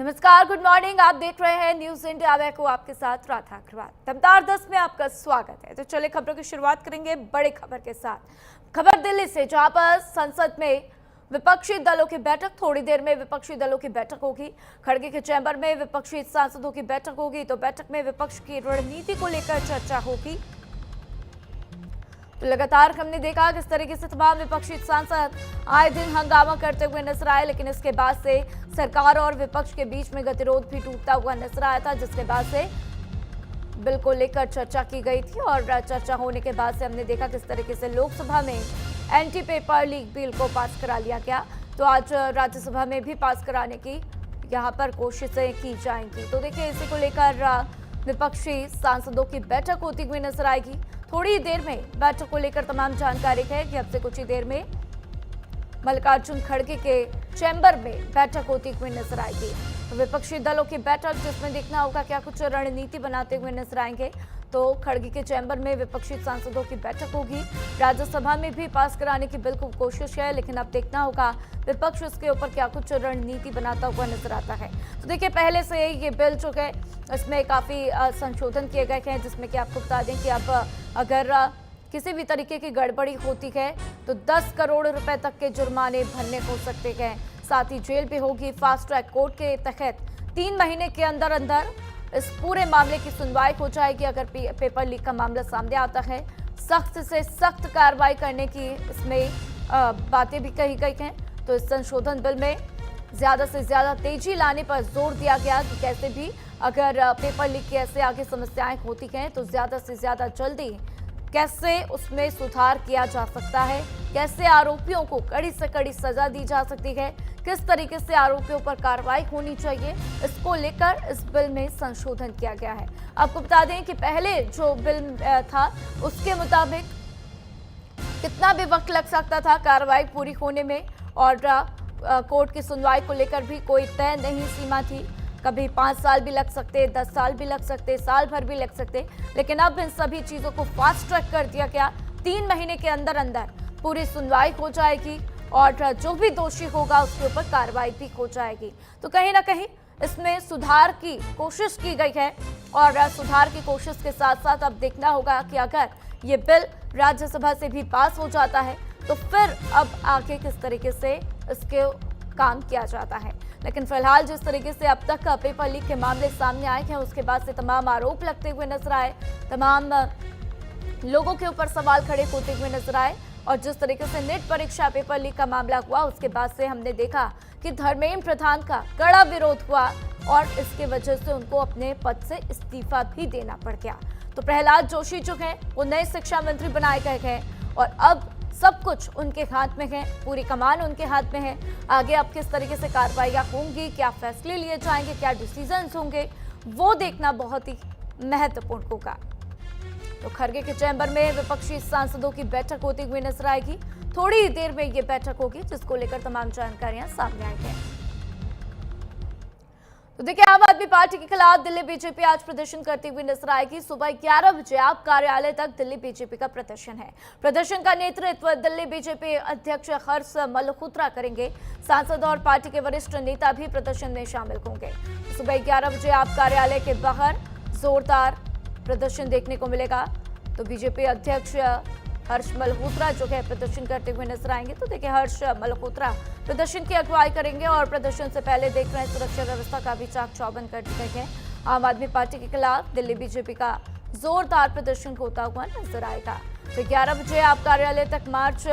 नमस्कार, good morning. आप देख रहे हैं न्यूज इंडिया वे को, आपके साथ राधा अग्रवाल। दमदार 10 में आपका स्वागत है। तो चले खबरों की शुरुआत करेंगे बड़ी खबर के साथ। खबर दिल्ली से, जहां पर संसद में विपक्षी दलों की बैठक, थोड़ी देर में विपक्षी दलों की बैठक होगी। खड़गे के चैम्बर में विपक्षी सांसदों की बैठक होगी। तो बैठक में विपक्ष की रणनीति को लेकर चर्चा होगी। तो लगातार हमने देखा किस तरीके से तमाम विपक्षी सांसद आए दिन हंगामा करते हुए नजर आए, लेकिन इसके बाद से सरकार और विपक्ष के बीच में गतिरोध भी टूटता हुआ नजर आया था, जिसके बाद से बिल को लेकर चर्चा की गई थी। और चर्चा होने के बाद से हमने देखा किस तरीके से लोकसभा में एंटी पेपर लीक बिल को पास करा लिया गया। तो आज राज्यसभा में भी पास कराने की यहाँ पर कोशिशें की जाएंगी। तो देखिए, इसी को लेकर विपक्षी सांसदों की बैठक होती हुई नजर आएगी। थोड़ी देर में बैठक को लेकर तमाम जानकारी है कि अब से कुछ ही देर में मल्लिकार्जुन खड़गे के चैम्बर में बैठक होती हुई नजर आएगी। तो विपक्षी दलों की बैठक, जिसमें देखना होगा क्या कुछ रणनीति बनाते हुए नजर आएंगे। तो खड़गे के चैम्बर में विपक्षी सांसदों की बैठक होगी। राज्यसभा में भी पास कराने की बिल्कुल कोशिश है, लेकिन अब देखना होगा विपक्ष उसके ऊपर क्या कुछ रणनीति बनाता हुआ नजर आता है। तो देखिए, पहले से ये बिल जो है इसमें काफी संशोधन किए गए हैं, जिसमें कि आपको बता दें कि अब अगर किसी भी तरीके की गड़बड़ी होती है तो 10 करोड़ रुपए तक के जुर्माने भरने हो सकते हैं। साथ ही जेल भी होगी। फास्ट ट्रैक कोर्ट के तहत 3 महीने के अंदर अंदर इस पूरे मामले की सुनवाई हो जाएगी। अगर पेपर लीक का मामला सामने आता है, सख्त से सख्त कार्रवाई करने की इसमें बातें भी कही गई हैं। तो इस संशोधन बिल में ज्यादा से ज्यादा तेजी लाने पर जोर दिया गया कि कैसे भी अगर पेपर लीक की ऐसे आगे समस्याएं होती हैं तो ज्यादा से ज्यादा जल्दी कैसे उसमें सुधार किया जा सकता है, कैसे आरोपियों को कड़ी से कड़ी सजा दी जा सकती है, किस तरीके से आरोपियों पर कार्रवाई होनी चाहिए, इसको लेकर इस बिल में संशोधन किया गया है। आपको बता दें कि पहले जो बिल था उसके मुताबिक कितना भी वक्त लग सकता था कार्रवाई पूरी होने में, और कोर्ट की सुनवाई को लेकर भी कोई तय नहीं सीमा थी। कभी 5 साल भी लग सकते, 10 साल भी लग सकते, साल भर भी लग सकते, लेकिन अब इन सभी चीजों को फास्ट ट्रैक कर दिया गया। 3 महीने के अंदर अंदर पूरी सुनवाई हो जाएगी और जो भी दोषी होगा उसके ऊपर कार्रवाई भी हो जाएगी। तो कहीं ना कहीं इसमें सुधार की कोशिश की गई है, और सुधार की कोशिश के साथ साथ अब देखना होगा कि अगर ये बिल राज्यसभा से भी पास हो जाता है तो फिर अब आगे किस तरीके से इसके काम किया जाता है। लेकिन फिलहाल जिस तरीके से अब तक पेपर लीक के मामले सामने आए हैं, उसके बाद से तमाम आरोप लगते हुए नजर आए, तमाम लोगों के ऊपर सवाल खड़े होते हुए नजर आए। और जिस तरीके से नेट परीक्षा पेपर लीक का मामला हुआ, उसके बाद से हमने देखा कि धर्मेंद्र प्रधान का कड़ा विरोध हुआ और इसके वजह से उनको अपने पद से इस्तीफा भी देना पड़ गया। तो प्रहलाद जोशी जो है वो नए शिक्षा मंत्री बनाए गए हैं और अब सब कुछ उनके हाथ में है, पूरी कमान उनके हाथ में है। आगे अब किस तरीके से कार्रवाइयां होंगी, क्या फैसले लिए जाएंगे, क्या डिसीजंस होंगे, वो देखना बहुत ही महत्वपूर्ण होगा। तो खड़गे के चैम्बर में विपक्षी सांसदों की बैठक होती हुई नजर आएगी। थोड़ी ही देर में ये बैठक होगी, जिसको लेकर तमाम जानकारियां सामने आई हैं। तो देखिए, आम आदमी पार्टी के खिलाफ दिल्ली बीजेपी आज प्रदर्शन करती हुई नजर आएगी। सुबह 11 बजे आप कार्यालय तक दिल्ली बीजेपी का प्रदर्शन है। प्रदर्शन का नेतृत्व दिल्ली बीजेपी अध्यक्ष हर्ष मल्होत्रा करेंगे। सांसद और पार्टी के वरिष्ठ नेता भी प्रदर्शन में शामिल होंगे। सुबह 11 बजे आप कार्यालय के बाहर जोरदार प्रदर्शन देखने को मिलेगा। तो बीजेपी अध्यक्ष हर्ष मल्होत्रा जो है प्रदर्शन करते हुए नजर आएंगे। तो देखिए, हर्ष मल्होत्रा प्रदर्शन की अगुवाई करेंगे और प्रदर्शन से पहले देख रहे हैं सुरक्षा व्यवस्था का भी चाक चौबंद कर दी गई है। आम आदमी पार्टी के खिलाफ दिल्ली बीजेपी का जोरदार प्रदर्शन होता हुआ नजर आएगा। तो 11 बजे आप कार्यालय तक मार्च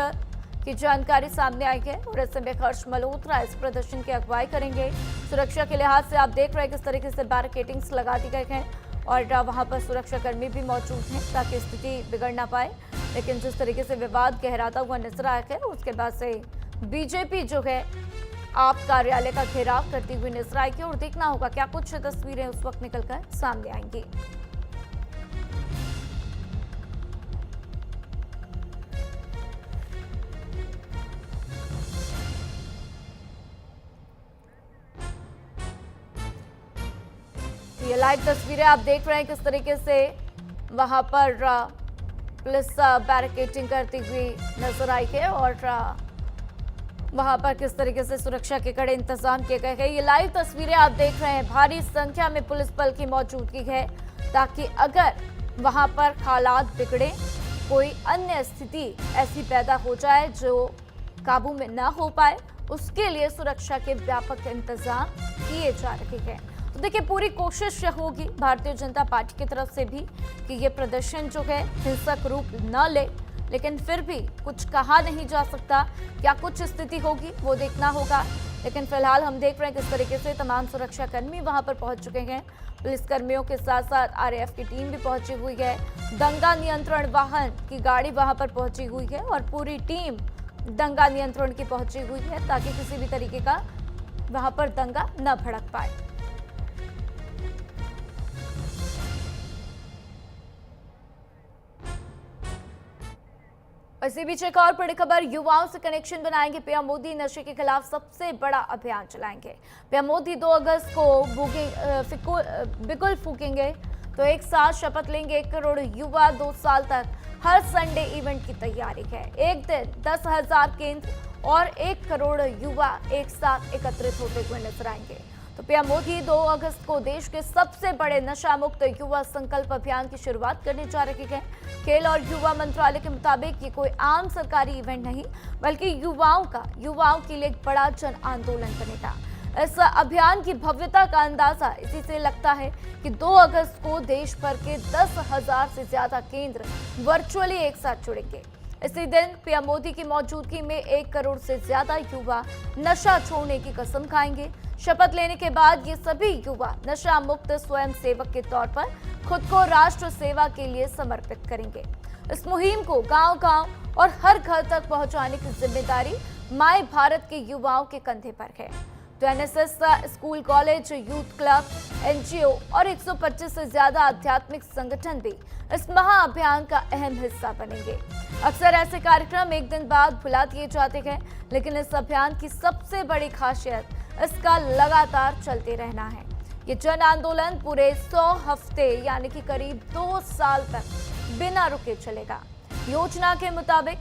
की जानकारी सामने आई है और इस समय हर्ष मल्होत्रा इस प्रदर्शन की अगुवाई करेंगे। सुरक्षा के लिहाज से आप देख रहे हैं किस तरीके से बैरिकेडिंग्स लगा दी गई हैं और वहां पर सुरक्षाकर्मी भी मौजूद हैं ताकि स्थिति बिगड़ ना पाए। लेकिन जिस तरीके से विवाद गहराता हुआ नजर आया है, उसके बाद से बीजेपी जो है आप कार्यालय का घेराव करती हुई नजर आएगी और देखना होगा क्या कुछ तस्वीरें उस वक्त निकलकर सामने आएंगी। ये लाइव तस्वीरें आप देख रहे हैं किस तरीके से वहां पर पुलिस बैरिकेडिंग करती हुई नजर आई है और वहां पर किस तरीके से सुरक्षा के कड़े इंतजाम किए गए हैं। ये लाइव तस्वीरें आप देख रहे हैं। भारी संख्या में पुलिस बल की मौजूदगी है ताकि अगर वहां पर हालात बिगड़े, कोई अन्य स्थिति ऐसी पैदा हो जाए जो काबू में ना हो पाए, उसके लिए सुरक्षा के व्यापक इंतजाम किए जा रहे हैं। तो देखिए, पूरी कोशिश होगी भारतीय जनता पार्टी की तरफ से भी कि ये प्रदर्शन जो है हिंसक रूप न ले, लेकिन फिर भी कुछ कहा नहीं जा सकता। क्या कुछ स्थिति होगी वो देखना होगा, लेकिन फिलहाल हम देख रहे हैं किस तरीके से तमाम सुरक्षा कर्मी वहां पर पहुंच चुके हैं। पुलिस कर्मियों के साथ साथ आरएएफ की टीम भी पहुंची हुई है। दंगा नियंत्रण वाहन की गाड़ी वहां पर पहुंची हुई है और पूरी टीम दंगा नियंत्रण की पहुंची हुई है ताकि किसी भी तरीके का वहां पर दंगा न भड़क पाए। इसी बीच एक और बड़ी खबर, युवाओं से कनेक्शन बनाएंगे पीएम मोदी, नशे के खिलाफ सबसे बड़ा अभियान चलाएंगे। पीएम मोदी 2 अगस्त को बिगुल फूकेंगे तो एक साथ शपथ लेंगे 1 करोड़ युवा। 2 साल तक हर संडे इवेंट की तैयारी है। एक दिन 10,000 केंद्र और 1 करोड़ युवा एक साथ एकत्रित होते हुए नजर आएंगे। तो पीएम मोदी 2 अगस्त को देश के सबसे बड़े नशा मुक्त युवा संकल्प अभियान की शुरुआत करने जा रहे हैं। खेल और युवा मंत्रालय के मुताबिक ये कोई आम सरकारी इवेंट नहीं, बल्कि युवाओं के लिए एक बड़ा जन आंदोलन बनेगा। इस अभियान की भव्यता का अंदाजा इसी से लगता है कि 2 अगस्त को देश भर के 10,000 से ज्यादा केंद्र वर्चुअली एक साथ जुड़ेंगे। इसी दिन पीएम मोदी की मौजूदगी में 1 करोड़ से ज्यादा युवा नशा छोड़ने की कसम खाएंगे। शपथ लेने के बाद ये सभी युवा नशा मुक्त स्वयं सेवक के तौर पर खुद को राष्ट्र सेवा के लिए समर्पित करेंगे। इस मुहिम को गांव-गांव और हर घर तक पहुंचाने की जिम्मेदारी माय भारत के युवाओं के कंधे पर है। तो NSS, school, college, youth club, NGO और 125 से ज्यादा आध्यात्मिक संगठन भी इस महाअभियान का अहम हिस्सा बनेंगे। अक्सर ऐसे कार्यक्रम एक दिन बाद भुला दिए जाते हैं, लेकिन इस अभियान की सबसे बड़ी खासियत इसका लगातार चलते रहना है। ये जन आंदोलन पूरे 100 हफ्ते यानी कि करीब 2 साल तक बिना रुके चलेगा। योजना के मुताबिक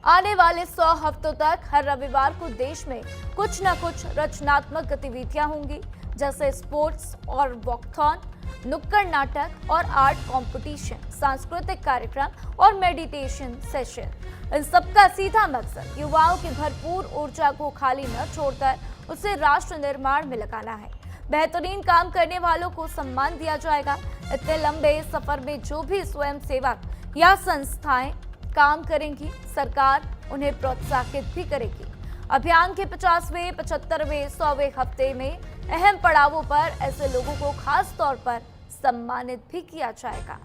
आने वाले 100 हफ्तों तक हर रविवार को देश में कुछ न कुछ रचनात्मक गतिविधियां होंगी, जैसे स्पोर्ट्स और वॉकथॉन, नुक्कड़ नाटक और आर्ट कंपटीशन, सांस्कृतिक कार्यक्रम और मेडिटेशन सेशन। इन सबका सीधा मकसद युवाओं की भरपूर ऊर्जा को खाली न छोड़कर उसे राष्ट्र निर्माण में लगाना है। बेहतरीन काम करने वालों को सम्मान दिया जाएगा। इतने लंबे सफर में जो भी स्वयं सेवक या संस्थाएं काम करेंगी, सरकार उन्हें प्रोत्साहित भी करेगी। अभियान के 50वें, 75वें, 100वें हफ्ते में अहम पड़ावों पर ऐसे लोगों को खास तौर पर सम्मानित भी किया जाएगा।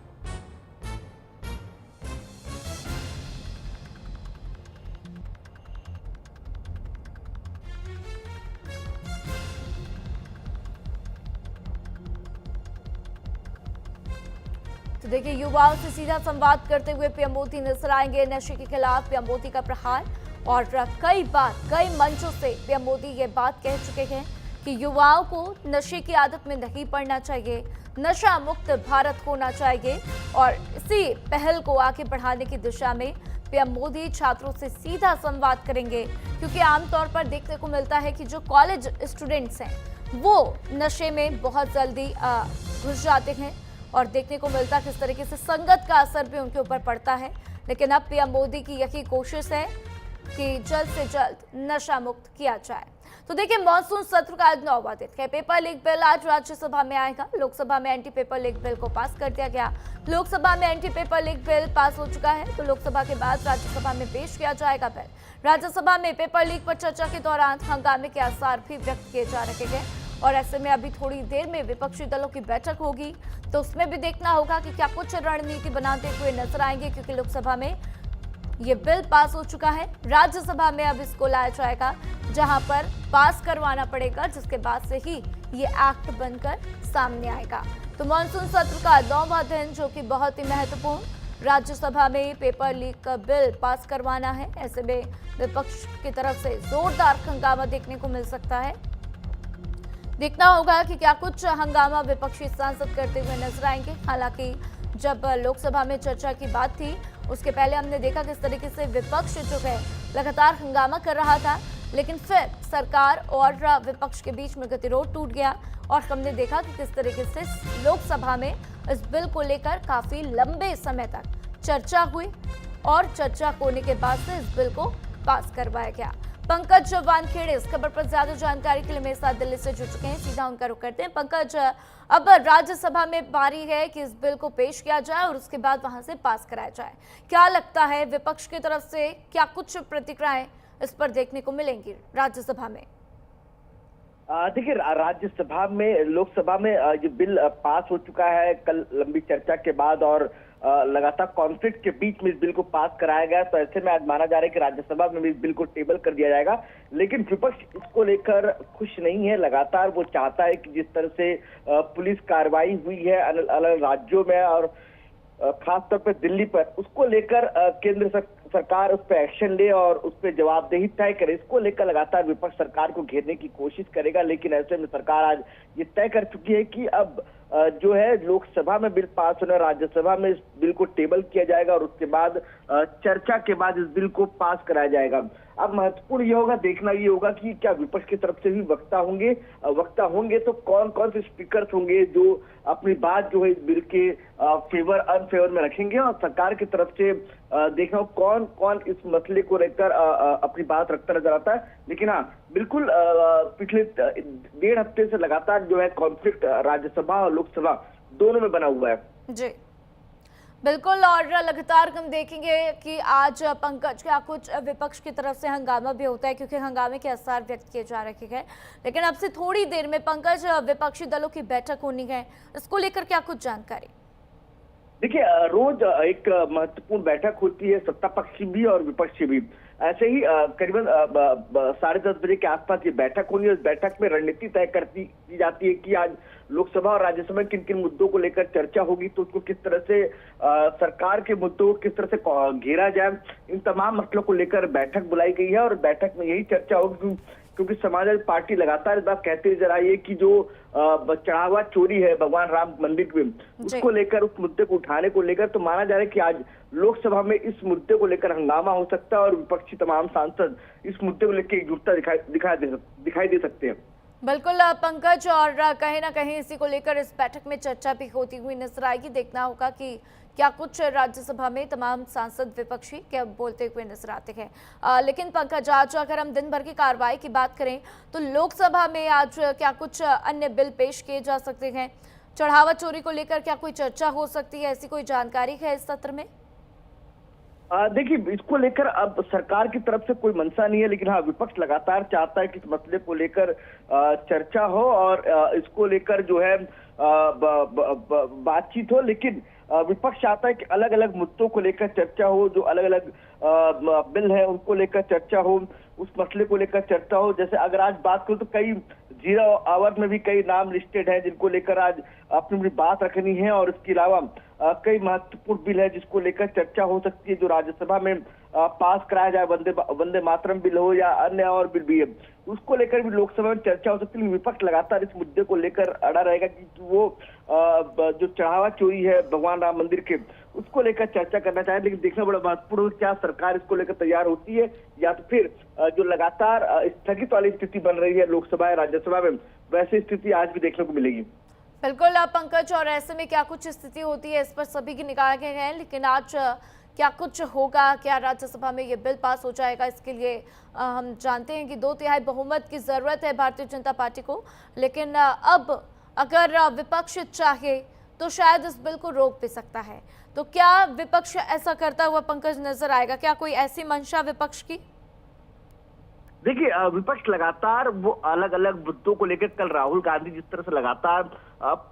तो देखिए, युवाओं से सीधा संवाद करते हुए पीएम मोदी नजर आएंगे। नशे के खिलाफ पीएम मोदी का प्रहार, और कई बार कई मंचों से पीएम मोदी ये बात कह चुके हैं कि युवाओं को नशे की आदत में नहीं पड़ना चाहिए, नशा मुक्त भारत होना चाहिए। और इसी पहल को आगे बढ़ाने की दिशा में पीएम मोदी छात्रों से सीधा संवाद करेंगे, क्योंकि आमतौर पर देखने को मिलता है कि जो कॉलेज स्टूडेंट्स हैं वो नशे में बहुत जल्दी घुस जाते हैं और देखने को मिलता किस तरीके से संगत का असर भी उनके ऊपर पड़ता है। लेकिन अब पीएम मोदी की यही कोशिश है कि जल्द से जल्द नशा मुक्त किया जाए। तो देखिए, मॉनसून सत्र का आज 9वां दिन है। पेपर लीक बिल आज राज्यसभा में आएगा। लोकसभा में एंटी पेपर लीक बिल को पास कर दिया गया। लोकसभा में anti paper leak bill pass हो चुका है, तो लोकसभा के बाद राज्यसभा में पेश किया जाएगा बिल। राज्यसभा में पेपर लीक पर चर्चा के दौरान हंगामे के आसार भी व्यक्त किए जा रहे हैं, और ऐसे में अभी थोड़ी देर में विपक्षी दलों की बैठक होगी, तो उसमें भी देखना होगा कि क्या कुछ रणनीति बनाते हुए नजर आएंगे, क्योंकि लोकसभा में ये बिल पास हो चुका है। राज्यसभा में अब इसको लाया जाएगा, जहां पर पास करवाना पड़ेगा, जिसके बाद से ही ये एक्ट बनकर सामने आएगा। तो मॉनसून सत्र का 9वां दिन, जो कि बहुत ही महत्वपूर्ण, राज्यसभा में पेपर लीक का बिल पास करवाना है। ऐसे में विपक्ष की तरफ से जोरदार हंगामा देखने को मिल सकता है। देखना होगा कि क्या कुछ हंगामा विपक्षी सांसद करते हुए नजर आएंगे। हालांकि जब लोकसभा में चर्चा की बात थी उसके पहले हमने देखा किस तरीके से विपक्ष जो है लगातार हंगामा कर रहा था, लेकिन फिर सरकार और विपक्ष के बीच में गतिरोध टूट गया और हमने देखा कि किस तरीके से लोकसभा में इस बिल को लेकर काफी लंबे समय तक चर्चा हुई और चर्चा होने के बाद से इस बिल को पास करवाया गया। पंकज वानखेड़े इस खबर पर ज्यादा जानकारी के लिए मेरे साथ दिल्ली से जुड़ चुके हैं, सीधा उनका रुख करते हैं। पंकज, अब राज्यसभा में बारी है कि इस बिल को पेश किया जाए और उसके बाद वहां से पास कराया जाए। क्या लगता है विपक्ष की तरफ से क्या कुछ प्रतिक्रियाएं इस पर देखने को मिलेंगी राज्यसभा में? देखिए, राज्यसभा में लोकसभा में ये बिल पास हो चुका है कल लंबी चर्चा के बाद और लगातार कॉन्फ्लिक्ट के बीच में इस बिल को पास कराया गया। तो ऐसे में आज माना जा रहा है कि राज्यसभा में भी इस बिल को टेबल कर दिया जाएगा, लेकिन विपक्ष इसको लेकर खुश नहीं है। लगातार वो चाहता है कि जिस तरह से पुलिस कार्रवाई हुई है अलग अलग राज्यों में और खास तौर पर दिल्ली पर, उसको लेकर केंद्र सरकार उस पर एक्शन ले और उस पर जवाबदेही तय करे। इसको लेकर लगातार विपक्ष सरकार को घेरने की कोशिश करेगा, लेकिन ऐसे में सरकार आज ये तय कर चुकी है कि अब जो है लोकसभा में बिल पास होना, राज्यसभा में इस बिल को टेबल किया जाएगा और उसके बाद चर्चा के बाद इस बिल को पास कराया जाएगा। अब महत्वपूर्ण ये होगा, देखना ये होगा कि क्या विपक्ष की तरफ से भी वक्ता होंगे तो कौन कौन से स्पीकर्स होंगे जो अपनी बात जो है इस बिल के फेवर अनफेवर में रखेंगे और सरकार की तरफ से देखना कौन कौन इस मसले को लेकर अपनी बात रखता नजर आता है। लेकिन हाँ, बिल्कुल पिछले 1.5 हफ्ते से लगातार जो है कॉन्फ्लिक्ट राज्यसभा और लोकसभा दोनों में बना हुआ है। जी बिल्कुल, और लगातार हम देखेंगे कि आज पंकज क्या कुछ विपक्ष की तरफ से हंगामा भी होता है, क्योंकि हंगामे के आसार व्यक्त किए जा रहे हैं। लेकिन अब से थोड़ी देर में पंकज विपक्षी दलों की बैठक होनी है, इसको लेकर क्या कुछ जानकारी? देखिए, रोज एक महत्वपूर्ण बैठक होती है, सत्ता पक्ष भी और विपक्ष भी। ऐसे ही करीबन 10:30 बजे के आसपास ये बैठक होगी। इस बैठक में रणनीति तय की जाती है कि आज लोकसभा और राज्यसभा में किन किन मुद्दों को लेकर चर्चा होगी, तो उसको किस तरह से सरकार के मुद्दों को किस तरह से घेरा जाए, इन तमाम मसलों को लेकर बैठक बुलाई गई है। और बैठक में यही चर्चा होगी, क्योंकि समाजवादी पार्टी लगातार इस बात कहती नजर आई है कि जो चढ़ावा चोरी है भगवान राम मंदिर में, उसको लेकर, उस मुद्दे को उठाने को लेकर, तो माना जा रहा है कि आज लोकसभा में इस मुद्दे को लेकर हंगामा हो सकता है और विपक्षी तमाम सांसद इस मुद्दे को लेकर एकजुटता दिखाई दे सकते हैं। बिल्कुल पंकज, और कहीं ना कहीं इसी को लेकर इस बैठक में चर्चा भी होती हुई नजर आएगी। देखना होगा कि क्या कुछ राज्यसभा में तमाम सांसद विपक्षी क्या बोलते हुए नजर आते हैं। लेकिन पंकज, आज अगर हम दिन भर की कार्रवाई की बात करें तो लोकसभा में आज क्या कुछ अन्य बिल पेश किए जा सकते हैं? चढ़ावा चोरी को लेकर क्या कोई चर्चा हो सकती है, ऐसी कोई जानकारी है इस सत्र में? देखिए, इसको लेकर अब सरकार की तरफ से कोई मंशा नहीं है, लेकिन हाँ, विपक्ष लगातार चाहता है कि इस मसले को लेकर चर्चा हो और इसको लेकर जो है बातचीत हो। लेकिन विपक्ष चाहता है कि अलग अलग मुद्दों को लेकर चर्चा हो, जो अलग अलग बिल है उनको लेकर चर्चा हो, उस मसले को लेकर चर्चा हो। जैसे अगर आज बात करूं तो कई 0 आवर में भी कई नाम लिस्टेड है जिनको लेकर आज अपनी बात रखनी है, और इसके अलावा कई महत्वपूर्ण बिल है जिसको लेकर चर्चा हो सकती है जो राज्यसभा में पास कराया जाए, वंदे मातरम बिल हो या अन्य और बिल भी है, उसको लेकर भी लोकसभा में चर्चा हो सकती है। विपक्ष लगातार इस मुद्दे को लेकर अड़ा रहेगा कि वो जो चढ़ावा चोरी है भगवान राम मंदिर के, उसको लेकर चर्चा करना चाहे। लेकिन देखना बड़ा महत्वपूर्ण, क्या सरकार इसको लेकर तैयार होती है या तो फिर जो लगातार स्थगित वाली स्थिति बन रही है लोकसभा या राज्यसभा में, वैसी स्थिति आज भी देखने को मिलेगी। बिल्कुल पंकज, और ऐसे में क्या कुछ स्थिति होती है इस पर सभी की निगाहें हैं। लेकिन आज क्या कुछ होगा, क्या राज्यसभा में ये बिल पास हो जाएगा, इसके लिए हम जानते हैं कि 2/3 बहुमत की जरूरत है भारतीय जनता पार्टी को। लेकिन अब अगर विपक्ष चाहे तो शायद इस बिल को रोक भी सकता है, तो क्या विपक्ष ऐसा करता हुआ पंकज नजर आएगा? क्या कोई ऐसी मंशा विपक्ष की? देखिए, विपक्ष लगातार वो अलग अलग मुद्दों को लेकर, कल राहुल गांधी जिस तरह से लगातार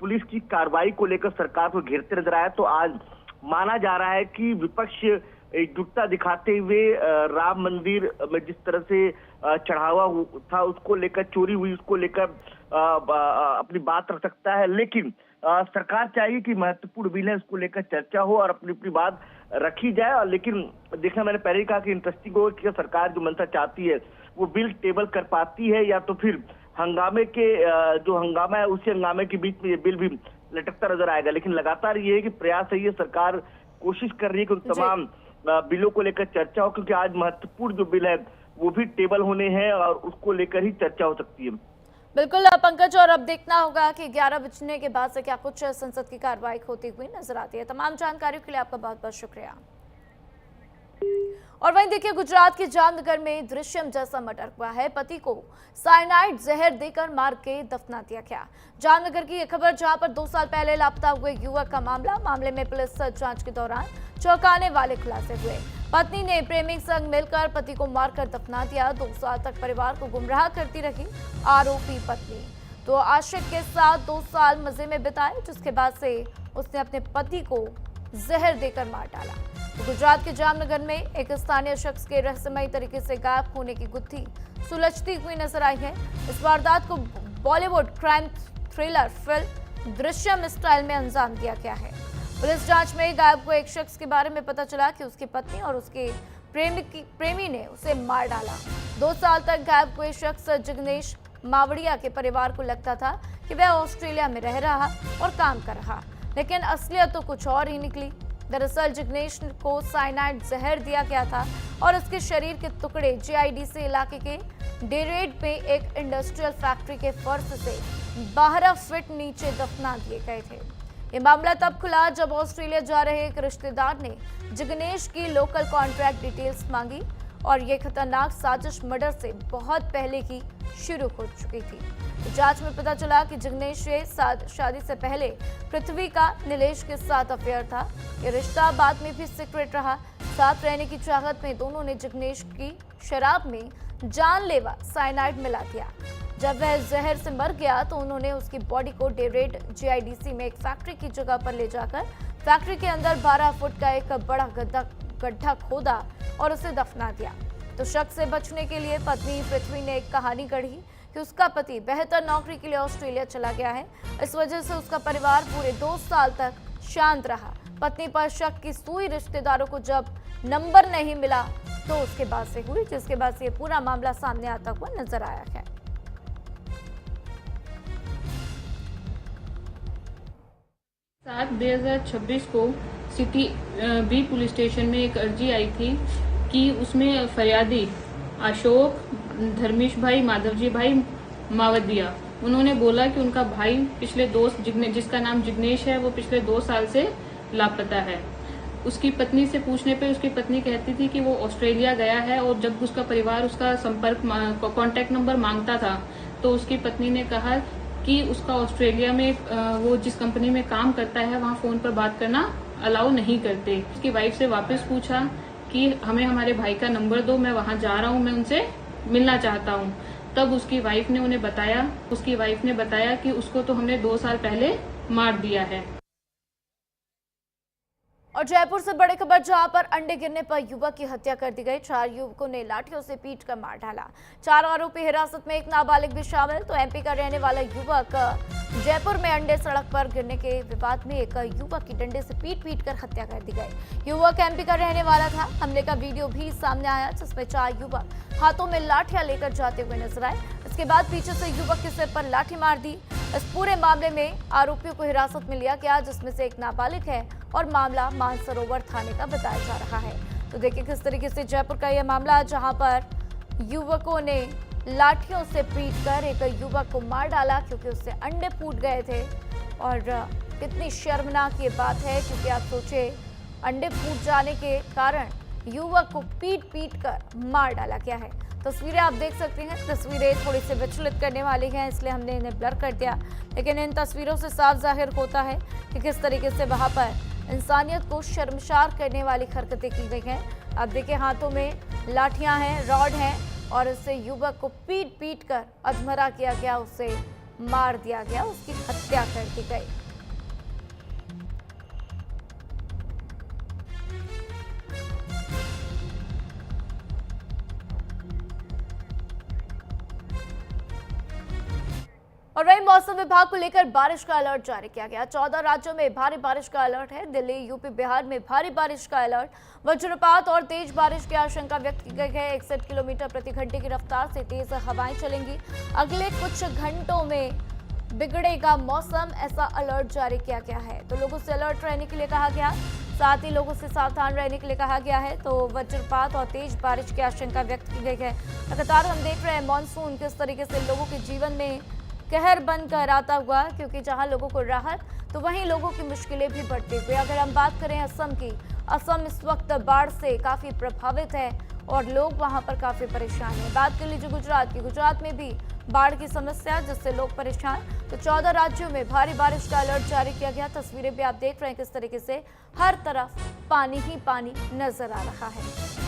पुलिस की कार्रवाई को लेकर सरकार को घेरते नजर आया, तो आज माना जा रहा है कि विपक्ष एकजुटता दिखाते हुए राम मंदिर में जिस तरह से चढ़ावा था उसको लेकर, चोरी हुई उसको लेकर अपनी बात रख सकता है। लेकिन सरकार चाहिए कि महत्वपूर्ण बिल है उसको लेकर चर्चा हो और अपनी अपनी बात रखी जाए। और लेकिन देखना, मैंने पहले ही कहा कि इंटरेस्टिंग हो कि सरकार जो मंशा चाहती है वो बिल टेबल कर पाती है या तो फिर हंगामे के जो हंगामा है उसी हंगामे के बीच में ये बिल भी लटकता नजर आएगा। लेकिन लगातार ये है कि प्रयास है, ये सरकार कोशिश कर रही है कि तमाम बिलों को लेकर चर्चा हो, क्योंकि आज महत्वपूर्ण जो बिल है वो भी टेबल होने हैं और उसको लेकर ही चर्चा हो सकती है। बिल्कुल पंकज, और अब देखना होगा कि 11 बजने के बाद से क्या कुछ संसद की कार्रवाई होती हुई नजर आती है। तमाम जानकारियों के लिए आपका बहुत बहुत शुक्रिया। और वहीं देखिए, गुजरात के जामनगर में दृश्यम जैसा मर्डर हुआ है। पति को साइनाइड जहर देकर मार के दफना दिया गया। जामनगर की यह खबर, जहां पर 2 साल पहले लापता हुए युवक का मामले में पुलिस जांच के दौरान चौंकाने वाले खुलासे हुए। पत्नी ने प्रेमी संग मिलकर पति को मारकर दफना दिया। 2 साल तक परिवार को गुमराह करती रही आरोपी पत्नी। तो आशिक के साथ 2 साल मजे में बिताए, जिसके बाद से उसने अपने पति को जहर देकर मार डाला। तो गुजरात के जामनगर में एक स्थानीय शख्स के रहस्यमयी तरीके से गायब होने की गुत्थी सुलझती हुई नजर आई है। इस वारदात को Bollywood crime thriller film Drishyam style में अंजाम दिया गया है। पुलिस जांच में गायब हुए एक शख्स के बारे में पता चला कि उसकी पत्नी और उसके प्रेमी ने उसे मार डाला। 2 साल तक गायब हुए शख्स जिग्नेश मावड़िया के परिवार को लगता था कि वह ऑस्ट्रेलिया में रह रहा और काम कर रहा, लेकिन असलियत तो कुछ और ही निकली। दरअसल जिग्नेश को साइनाइड जहर दिया गया था और उसके शरीर के टुकड़े जीआईडीसी इलाके के डेरेड में एक इंडस्ट्रियल फैक्ट्री के फर्श से 12 फीट नीचे दफना दिए गए थे। ये मामला तब खुला जब ऑस्ट्रेलिया जा रहे एक रिश्तेदार ने जिग्नेश की लोकल कॉन्ट्रैक्ट डिटेल्स मांगी और ये खतरनाक साजिश मर्डर से बहुत पहले की शुरू हो चुकी थी। तो जांच में पता चला कि जिग्नेश से शादी से पहले पृथ्वी का नीलेश के साथ अफेयर था। ये रिश्ता बाद में भी सीक्रेट रहा। साथ रहने की चाहत में दोनों ने जिग्नेश की शराब में जानलेवा साइनाइड मिला दिया। जब वह जहर से मर गया तो उन्होंने उसकी बॉडी को डेरेड जीआईडीसी में एक फैक्ट्री की जगह पर ले जाकर फैक्ट्री के अंदर 12 फुट का एक बड़ा गड्ढा खोदा और उसे दफना दिया। तो शक से बचने के लिए पत्नी पृथ्वी ने एक कहानी गढ़ी कि उसका पति बेहतर नौकरी के लिए ऑस्ट्रेलिया चला गया है। इस वजह से उसका परिवार पूरे 2 साल तक शांत रहा। पत्नी पर शक की सुई रिश्तेदारों को जब नंबर नहीं मिला तो उसके बाद से हुई, जिसके बाद से ये पूरा मामला सामने आता हुआ नजर आया है। 7/2026 को सिटी बी पुलिस स्टेशन में एक अर्जी आई थी कि उसमें फरियादी अशोक धर्मेश भाई माधवजी भाई मावदिया, उन्होंने बोला कि उनका भाई पिछले जिसका नाम जिग्नेश है, वो पिछले 2 साल से लापता है। उसकी पत्नी से पूछने पे उसकी पत्नी कहती थी कि वो ऑस्ट्रेलिया गया है, और जब उसका परिवार उसका कांटेक्ट नंबर मांगता था तो उसकी पत्नी ने कहा कि उसका ऑस्ट्रेलिया में वो जिस कंपनी में काम करता है वहाँ फोन पर बात करना अलाउ नहीं करते। उसकी वाइफ से वापस पूछा कि हमें हमारे भाई का नंबर दो, मैं वहाँ जा रहा हूँ, मैं उनसे मिलना चाहता हूँ। तब उसकी वाइफ ने बताया कि उसको तो हमने 2 साल पहले मार दिया है। और जयपुर से बड़ी खबर, जहां पर अंडे गिरने पर युवक की हत्या कर दी गई। 4 युवकों ने लाठियों से पीटकर मार डाला। 4 आरोपी हिरासत में, एक नाबालिग भी शामिल। तो एमपी का रहने वाला युवक जयपुर में अंडे सड़क पर गिरने के विवाद में एक युवक की डंडे से पीट कर हत्या कर दी गई। युवक एमपी का रहने वाला था। हमले का वीडियो भी सामने आया, जिसमें 4 युवक हाथों में लाठियां लेकर जाते हुए नजर आए। इसके बाद पीछे से युवक के सिर पर लाठी मार दी। इस पूरे मामले में आरोपियों को हिरासत में लिया गया, जिसमें से एक नाबालिग है और मामला मानसरोवर थाने का बताया जा रहा है। तो देखिए किस तरीके से जयपुर का यह मामला, जहां पर युवकों ने लाठियों से पीटकर एक युवक को मार डाला क्योंकि उससे अंडे फूट गए थे। और कितनी शर्मनाक ये बात है, क्योंकि आप सोचे अंडे फूट जाने के कारण युवक को पीट कर मार डाला गया है। तस्वीरें आप देख सकते हैं। तस्वीरें थोड़ी सी विचलित करने वाली हैं, इसलिए हमने इन्हें ब्लर कर दिया, लेकिन इन तस्वीरों से साफ जाहिर होता है कि किस तरीके से वहां पर इंसानियत को शर्मसार करने वाली हरकतें की गई हैं। अब देखिए हाथों में लाठियां हैं, रॉड हैं, और उससे युवक को पीट कर अधमरा किया गया, उसे मार दिया गया, उसकी हत्या कर दी गई। और वहीं मौसम विभाग को लेकर बारिश का अलर्ट जारी किया गया। 14 राज्यों में भारी बारिश का अलर्ट है। दिल्ली, यूपी, बिहार में भारी बारिश का अलर्ट। वज्रपात और तेज बारिश की आशंका व्यक्त की गई है। 61 किलोमीटर प्रति घंटे की रफ्तार से तेज हवाएं चलेंगी। अगले कुछ घंटों में बिगड़ेगा मौसम, ऐसा अलर्ट जारी किया गया है। तो लोगों से अलर्ट रहने के लिए कहा गया। साथ ही लोगों से सावधान रहने के लिए कहा गया है। तो वज्रपात और तेज बारिश की आशंका व्यक्त की गई है। लगातार हम देख रहे हैं मानसून किस तरीके से लोगों के जीवन में कहर बनकर आता हुआ, क्योंकि जहां लोगों को राहत तो वहीं लोगों की मुश्किलें भी बढ़ती हुई। अगर हम बात करें असम की, असम इस वक्त बाढ़ से काफी प्रभावित है और लोग वहां पर काफी परेशान हैं। बात कर लीजिए गुजरात की, गुजरात में भी बाढ़ की समस्या जिससे लोग परेशान। तो 14 राज्यों में भारी बारिश का अलर्ट जारी किया गया। तस्वीरें भी आप देख रहे हैं किस तरीके से हर तरफ पानी ही पानी नजर आ रहा है।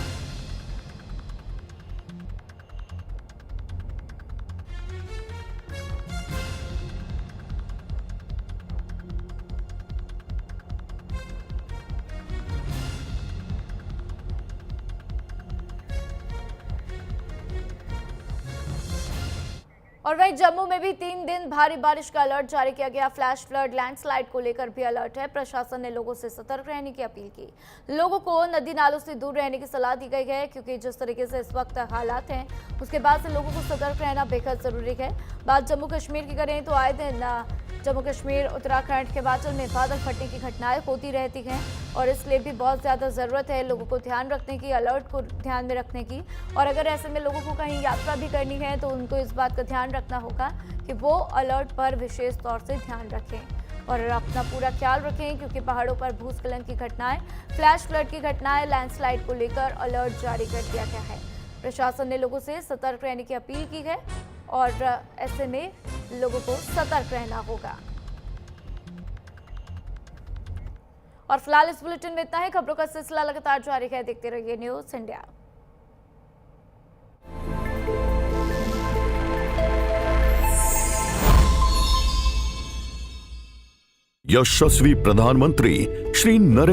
और वहीं जम्मू में भी 3 दिन भारी बारिश का अलर्ट जारी किया गया। फ्लैश फ्लड, लैंडस्लाइड को लेकर भी अलर्ट है। प्रशासन ने लोगों से सतर्क रहने की अपील की। लोगों को नदी नालों से दूर रहने की सलाह दी गई है, क्योंकि जिस तरीके से इस वक्त हालात हैं उसके बाद से लोगों को सतर्क रहना बेहद जरूरी है। बात जम्मू कश्मीर की करें तो आए दिन जम्मू कश्मीर, उत्तराखंड, हिमाचल में बादल फटने की घटनाएं होती रहती हैं और इसलिए भी बहुत ज़्यादा ज़रूरत है लोगों को ध्यान रखने की, अलर्ट को ध्यान में रखने की। और अगर ऐसे में लोगों को कहीं यात्रा भी करनी है तो उनको इस बात का ध्यान रखना होगा कि वो अलर्ट पर विशेष तौर से ध्यान रखें और अपना पूरा ख्याल रखें, क्योंकि पहाड़ों पर भूस्खलन की घटनाएं, फ्लैश फ्लड की घटनाएं, लैंडस्लाइड को लेकर अलर्ट जारी कर दिया गया है। प्रशासन ने लोगों से सतर्क रहने की अपील की है और ऐसे में लोगों को सतर्क रहना होगा। और फिलहाल इस बुलेटिन में इतना ही। खबरों का सिलसिला लगातार जारी है, देखते रहिए न्यूज़ इंडिया। यशस्वी प्रधानमंत्री श्री नरेंद्र